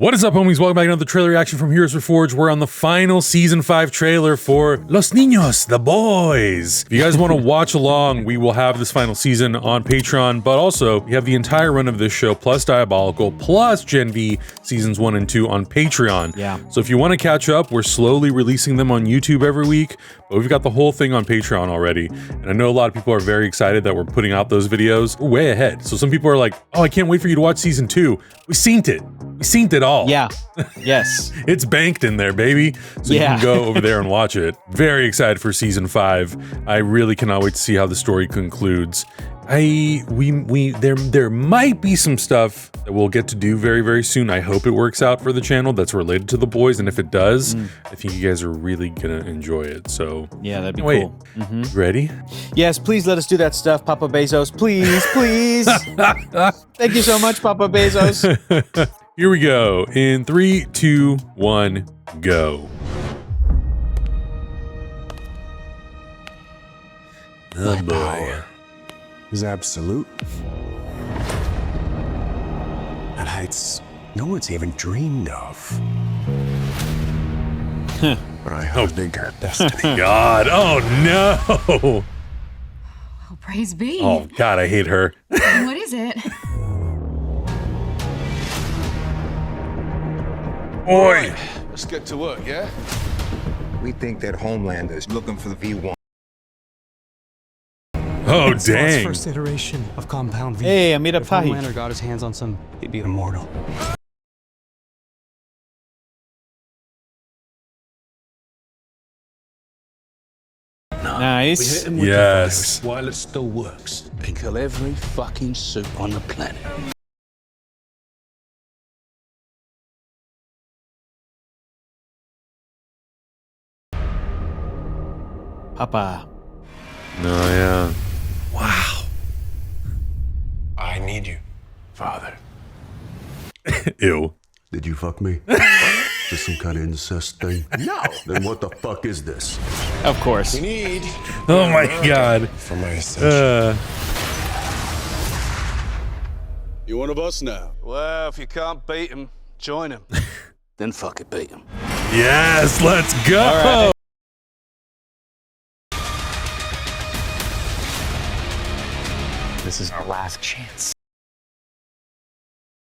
What is up, homies? Welcome back to another trailer reaction from Heroes Reforged. We're on the final Season 5 trailer for Los Niños, the boys. If you guys want to watch along, we will have this final season on Patreon, but also we have the entire run of this show, plus Diabolical, plus Gen V Seasons 1 and 2 on Patreon. Yeah. So if you want to catch up, we're slowly releasing them on YouTube every week, but we've got the whole thing on Patreon already. And I know a lot of people are very excited that we're putting out those videos. We're way ahead. So some people are like, oh, I can't wait for you to watch Season 2. We synced it. We synced it all. Yeah. Yes. It's banked in there, baby. So you can go over there and watch it. Very excited for Season 5. I really cannot wait to see how the story concludes. There might be some stuff that we'll get to do very, very soon. I hope it works out for the channel that's related to the boys, and if it does, I think you guys are really gonna enjoy it. So yeah, that'd be cool. Ready? Yes, please let us do that stuff, Papa Bezos. Please, please. Thank you so much, Papa Bezos. Here we go. In 3, 2, 1, go. Oh boy. Is absolute. At heights no one's even dreamed of. But I think our destiny. God, oh no! Oh, praise be. Oh God, I hate her. What is it? Oi! Let's get to work, yeah? We think that Homelander is looking for the V1. Oh It's God's dang! first iteration of Compound V. Hey, Amita If Pahi. Homelander got his hands on some, he'd be immortal. Nice. We hit him with Yes. the virus while it still works and kill every fucking suit on the planet. Papa. Oh yeah. Wow. I need you, Father. Ew. Did you fuck me? Just some kind of incest thing? No! Then what the fuck is this? Of course. We need Oh my God. for my ascension. You one of us now? Well, if you can't beat him, join him. Then fucking beat him. Yes, let's go. All right. This is our last chance.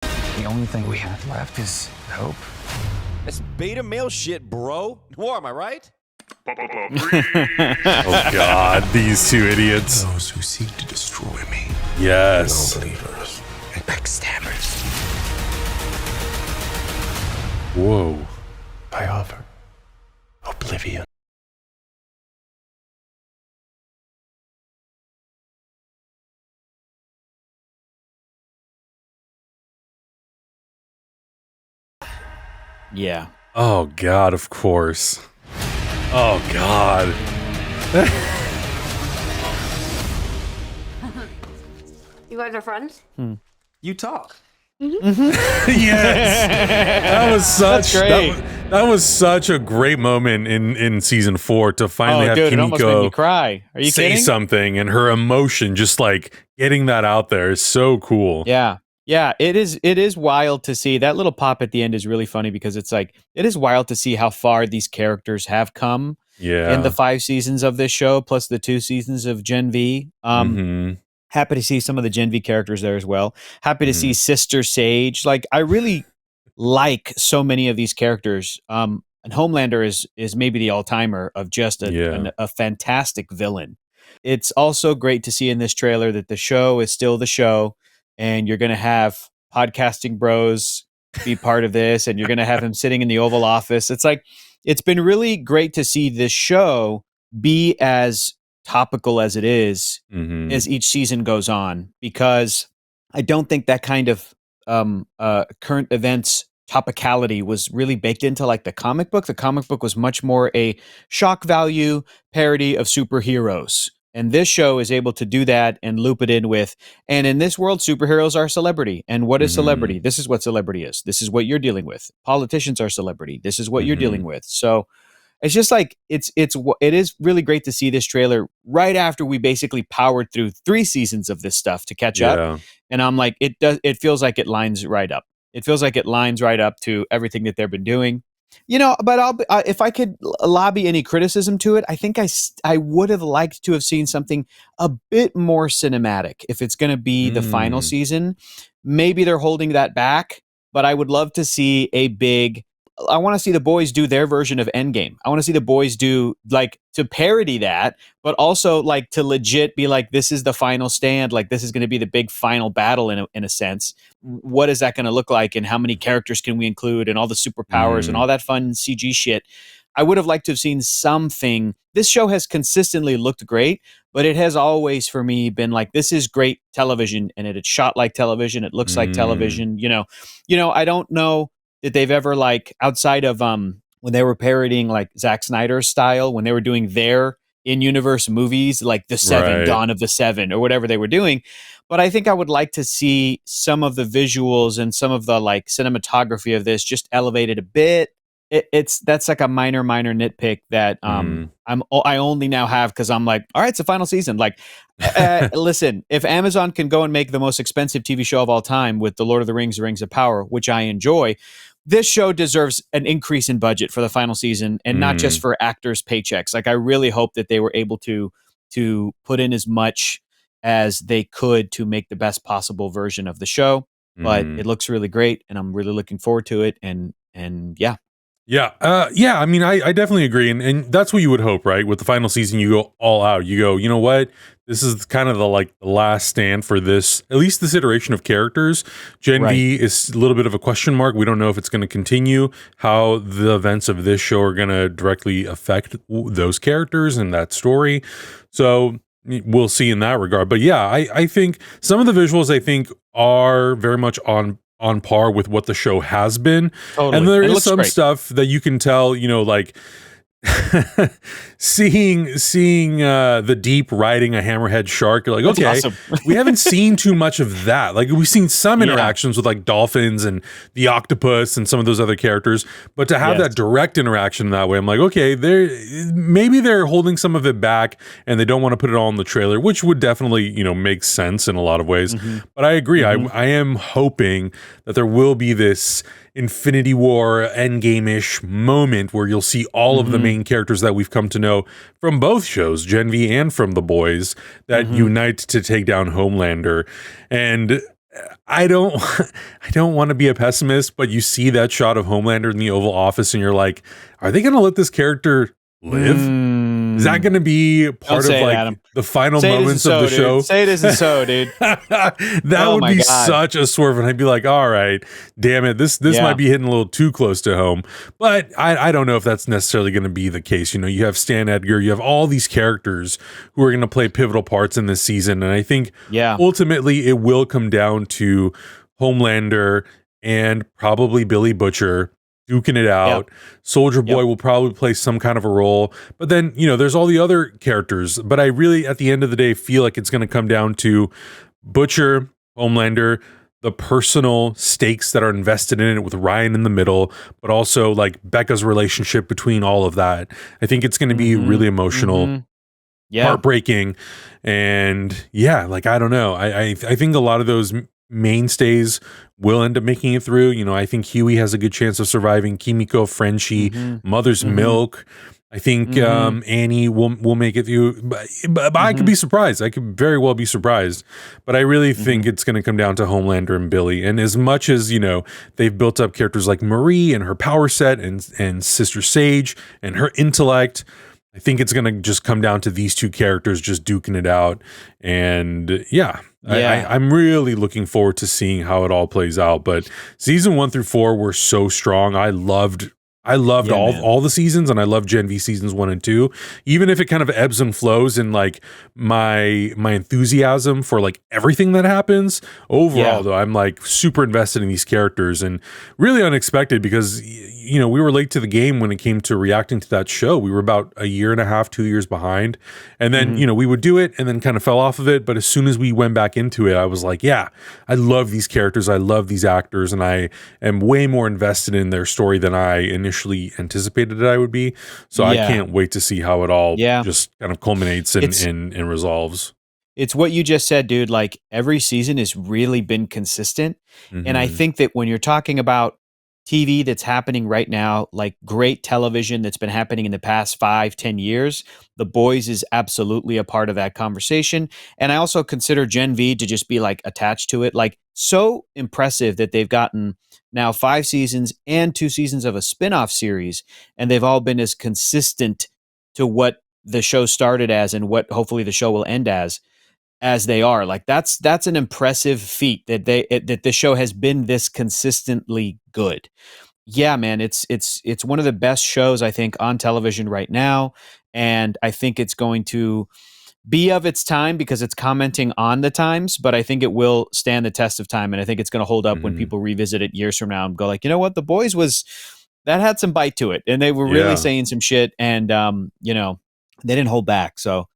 The only thing we have left is hope. It's beta male shit, bro. War, am I right? Oh God, these two idiots. Those who seek to destroy me. Yes. Non-believers and backstabbers. Whoa. I offer oblivion. Yeah. Oh God, of course. Oh God. You guys are friends? You talk. Yes. That was such great. that was such a great moment in season 4 to finally have Dude, it almost made me Kimiko cry. Are you say kidding? something, and her emotion, just like getting that out there, is so cool. Yeah. Yeah, it is wild to see. That little pop at the end is really funny because it's like, it is wild to see how far these characters have come in the 5 seasons of this show, plus the 2 seasons of Gen V. Happy to see some of the Gen V characters there as well. Happy to see Sister Sage. Like, I really like so many of these characters. And Homelander is maybe the all-timer of just a fantastic villain. It's also great to see in this trailer that the show is still the show, and you're going to have podcasting bros be part of this, and you're going to have him sitting in the Oval Office. It's like, it's been really great to see this show be as topical as it is as each season goes on, because I don't think that kind of current events topicality was really baked into like the comic book. The comic book was much more a shock value parody of superheroes. And this show is able to do that and loop it in with, and in this world, superheroes are celebrity. And what is celebrity? This is what celebrity is. This is what you're dealing with. Politicians are celebrity. This is what you're dealing with. So it's just like, it is really great to see this trailer right after we basically powered through 3 seasons of this stuff to catch up. And I'm like, it feels like it lines right up. It feels like it lines right up to everything that they've been doing. But if I could lobby any criticism to it, I think I would have liked to have seen something a bit more cinematic. If it's going to be the final season, maybe they're holding that back, but I would love to see I want to see the boys do their version of Endgame. I want to see the boys do to parody that, but also to legit be this is the final stand. This is going to be the big final battle in a sense. What is that going to look like, and how many characters can we include, and all the superpowers and all that fun CG shit. I would have liked to have seen something. This show has consistently looked great, but it has always for me been this is great television, and it's shot like television. It looks like television. I don't know that they've ever outside of when they were parodying Zack Snyder's style, when they were doing their in-universe movies the Seven, right. Dawn of the Seven, or whatever they were doing. But I think I would like to see some of the visuals and some of the cinematography of this just elevated a bit. That's a minor nitpick that I only now have because I'm all right, it's the final season. Listen, if Amazon can go and make the most expensive TV show of all time with The Lord of the Rings, Rings of Power, which I enjoy, this show deserves an increase in budget for the final season, and not just for actors' paychecks. I really hope that they were able to put in as much as they could to make the best possible version of the show. But it looks really great, and I'm really looking forward to it. And yeah. Yeah. I mean, I definitely agree. And that's what you would hope, right? With the final season, you go all out. You go, you know what? This is kind of the last stand for this, at least this iteration of characters. Gen V is a little bit of a question mark. We don't know if it's going to continue, how the events of this show are going to directly affect those characters and that story. So we'll see in that regard. But yeah, I think some of the visuals, are very much on par with what the show has been. Totally. And there is some great stuff that you can tell, seeing the Deep riding a hammerhead shark, you're That's okay, awesome. we haven't seen too much of that. We've seen some interactions with dolphins and the octopus and some of those other characters, but to have that direct interaction that way, I'm okay, maybe they're holding some of it back and they don't want to put it all in the trailer, which would definitely, make sense in a lot of ways. But I agree. I am hoping that there will be this Infinity War Endgame-ish moment where you'll see all of the main characters that we've come to know from both shows, Gen V and from The Boys, that unite to take down Homelander. And I don't want to be a pessimist, but you see that shot of Homelander in the Oval Office and you're are they going to let this charter live? Is that going to be part of the final moments of the show? Say it isn't so, dude. That would be such a swerve, and I'd be all right, damn it, this might be hitting a little too close to home. But I don't know if that's necessarily going to be the case. You have Stan Edgar, you have all these characters who are going to play pivotal parts in this season, and I think ultimately it will come down to Homelander and probably Billy Butcher duking it out. Soldier Boy will probably play some kind of a role, but then there's all the other characters. But I really, at the end of the day, feel like it's going to come down to Butcher, Homelander, the personal stakes that are invested in it with Ryan in the middle, but also Becca's relationship between all of that. I think it's going to be really emotional, heartbreaking, and I don't know. I think a lot of those mainstays will end up making it through. I think Huey has a good chance of surviving. Kimiko, Frenchie, Mother's Milk. I think Annie will make it through, but I could be surprised. I could very well be surprised. But I really think it's going to come down to Homelander and Billy. And as much as they've built up characters like Marie and her power set, and Sister Sage and her intellect, I think it's going to just come down to these two characters just duking it out. And I'm really looking forward to seeing how it all plays out. But season 1 through 4 were so strong. I loved all the seasons, and I love Gen V seasons 1 and 2, even if it kind of ebbs and flows in my enthusiasm for everything that happens. Overall though, I'm super invested in these characters, and really unexpected because we were late to the game when it came to reacting to that show. We were about a year and a half, 2 years behind, and then we would do it and then kind of fell off of it. But as soon as we went back into it, I was I love these characters, I love these actors, and I am way more invested in their story than I initially anticipated that I would be. So I can't wait to see how it all just kind of culminates and resolves. It's what you just said, dude. Like every season has really been consistent. And I think that when you're talking about TV that's happening right now, like great television that's been happening in the past 5-10 years, The Boys is absolutely a part of that conversation. And I also consider Gen V to just be like attached to it. Like so impressive that they've gotten now 5 seasons and 2 seasons of a spin-off series. And they've all been as consistent to what the show started as and what hopefully the show will end as they are. Like that's an impressive feat that that the show has been this consistently good. Yeah, man, it's one of the best shows I think on television right now, and I think it's going to be of its time because it's commenting on the times, but I think it will stand the test of time, and I think it's going to hold up when people revisit it years from now and go like, you know what, The Boys that had some bite to it, and they were really saying some shit, and they didn't hold back. So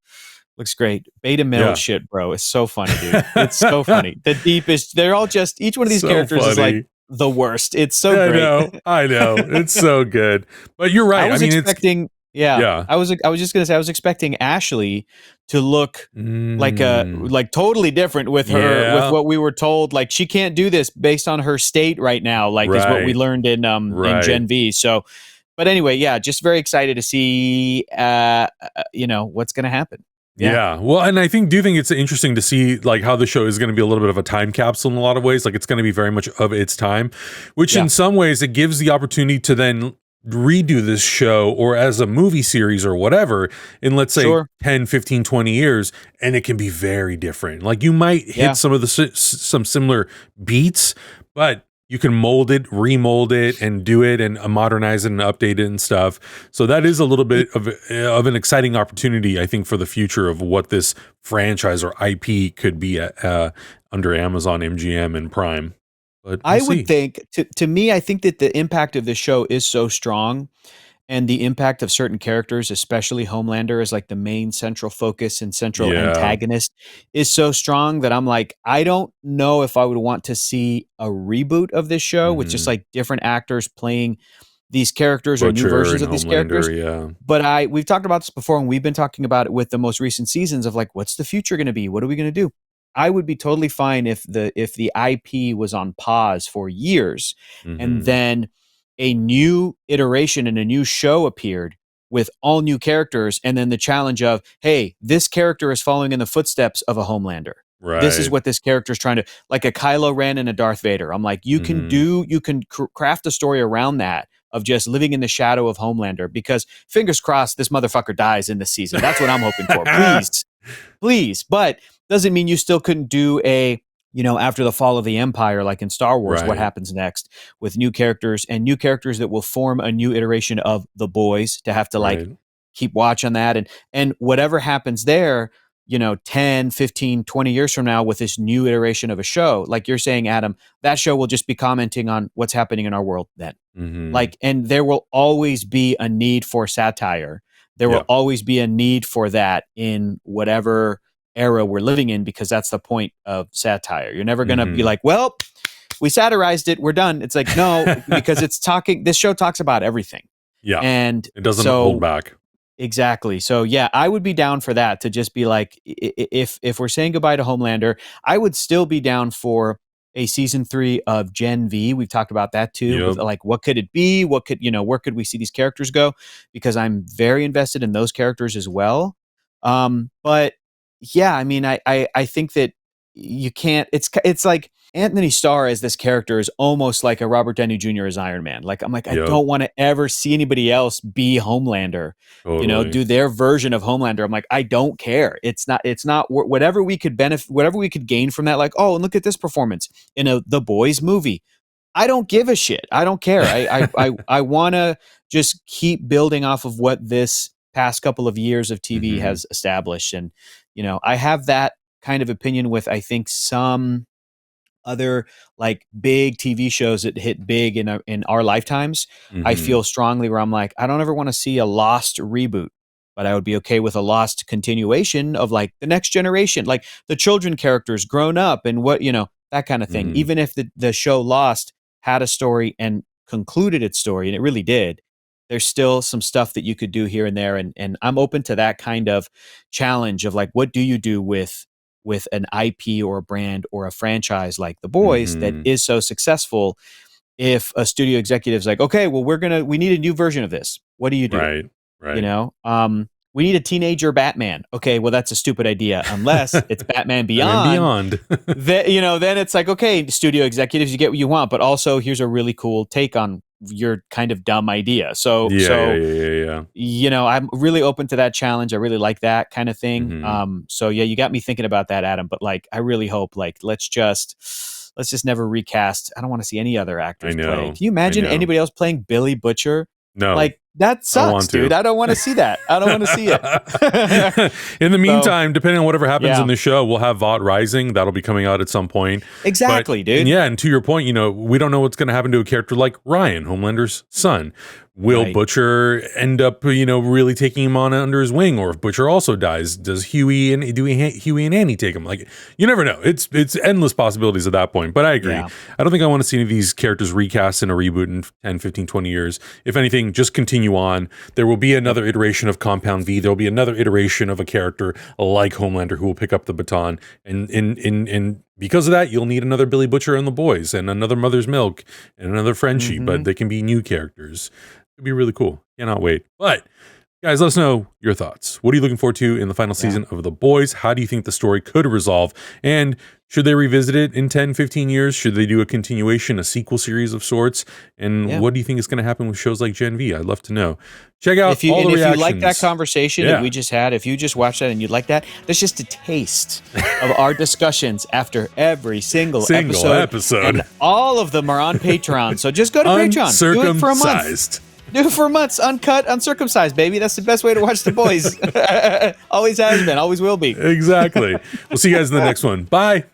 looks great. Beta male shit, bro. It's so funny, dude. It's so funny. The deepest. They're all just each one of these characters is like the worst. It's so great. I know. It's so good. But you're right. I was expecting. I was just gonna say I was expecting Ashley to look like totally different with her with what we were told. Like she can't do this based on her state right now. Like is what we learned in Gen V. So, but anyway, just very excited to see what's gonna happen. Yeah. Well, and I do think it's interesting to see like how the show is going to be a little bit of a time capsule in a lot of ways. Like it's going to be very much of its time, which in some ways it gives the opportunity to then redo this show or as a movie series or whatever in let's say 10, 15, 20 years. And it can be very different. Like you might hit some of the some similar beats, but you can mold it, remold it, and do it, and modernize it, and update it, and stuff. So that is a little bit of an exciting opportunity, I think, for the future of what this franchise or IP could be under Amazon, MGM, and Prime. But I would think, to me, I think that the impact of this show is so strong, and the impact of certain characters, especially Homelander, as like the main central focus and central antagonist, is so strong that I'm like, I don't know if I would want to see a reboot of this show with just like different actors playing these characters or new versions of these characters. But we've talked about this before, and we've been talking about it with the most recent seasons of like, what's the future going to be? What are we going to do? I would be totally fine if the IP was on pause for years, and then a new iteration and a new show appeared with all new characters, and then the challenge of, hey, this character is following in the footsteps of a Homelander. Right. This is what this character is trying to, like a Kylo Ren and a Darth Vader. I'm like, you can craft a story around that of just living in the shadow of Homelander, because fingers crossed this motherfucker dies in this season. That's what I'm hoping for. Please. But doesn't mean you still couldn't do a, after the fall of the Empire, like in Star Wars, what happens next with new characters that will form a new iteration of The Boys to have to keep watch on that. And whatever happens there, 10, 15, 20 years from now with this new iteration of a show, like you're saying, Adam, that show will just be commenting on what's happening in our world then. And there will always be a need for satire. There will always be a need for that in whatever era we're living in, because that's the point of satire. You're never going to be like, well, we satirized it, we're done. It's like, no, because this show talks about everything. Yeah. And it doesn't hold back. Exactly. So I would be down for that, to just be like, if we're saying goodbye to Homelander, I would still be down for a season 3 of Gen V. We've talked about that too. Like, what could it be? What could, where could we see these characters go? Because I'm very invested in those characters as well. But yeah, I mean, I think that you can't, it's like Anthony Starr as this character is almost like a Robert Downey Jr. as Iron Man. Like, I'm like, I don't want to ever see anybody else be Homelander, do their version of Homelander. I'm like, I don't care. It's not whatever we could benefit, whatever we could gain from that. Like, oh, and look at this performance in The Boys movie. I don't give a shit. I don't care. I want to just keep building off of what this past couple of years of TV has established. And, I have that kind of opinion with, I think, some other like big TV shows that hit big in our lifetimes. I feel strongly where I'm like, I don't ever want to see a Lost reboot, but I would be okay with a Lost continuation of like the next generation, like the children characters grown up and what, that kind of thing. Even if the show Lost had a story and concluded its story, and it really did, there's still some stuff that you could do here and there. And I'm open to that kind of challenge of like, what do you do with with an IP or a brand or a franchise like The Boys that is so successful, if a studio executive's like, okay, well, we need a new version of this. What do you do? Right. You know, we need a teenager Batman. Okay, well, that's a stupid idea unless it's Batman Beyond. Then it's like, okay, studio executives, you get what you want, but also here's a really cool take on your kind of dumb idea. So you know, I'm really open to that challenge. I really like that kind of thing. So yeah, you got me thinking about that, Adam. But like, I really hope let's just never recast. I don't want to see any other actors play. Can you imagine anybody else playing Billy Butcher? No. Like, that sucks, dude. I don't want to see that. I don't want to see it. In the meantime, depending on whatever happens in the show, we'll have Vought Rising. That'll be coming out at some point. Exactly, dude. And to your point, you know, we don't know what's going to happen to a character like Ryan, Homelander's son. Will Butcher end up, you know, really taking him on under his wing? Or if Butcher also dies, does Huey and Annie take him? Like, you never know. It's endless possibilities at that point. But I agree. I don't think I want to see any of these characters recast in a reboot in 10, 15, 20 years. If anything, just continue on. There will be another iteration of Compound V. There will be another iteration of a character like Homelander who will pick up the baton. And because of that, you'll need another Billy Butcher and the Boys, and another Mother's Milk, and another Frenchie. But they can be new characters. It'd be really cool. Cannot wait. But guys, let us know your thoughts. What are you looking forward to in the final season of The Boys? How do you think the story could resolve? And should they revisit it in 10, 15 years? Should they do a continuation, a sequel series of sorts? And what do you think is going to happen with shows like Gen V? I'd love to know. Check out all the reactions. If you like that conversation that we just had, if you just watched that and you like that, that's just a taste of our discussions after every single episode. And all of them are on Patreon. So just go to Patreon. Do it for a month. Do it for months, uncut, uncircumcised, baby. That's the best way to watch The Boys. Always has been, always will be. Exactly. We'll see you guys in the next one. Bye.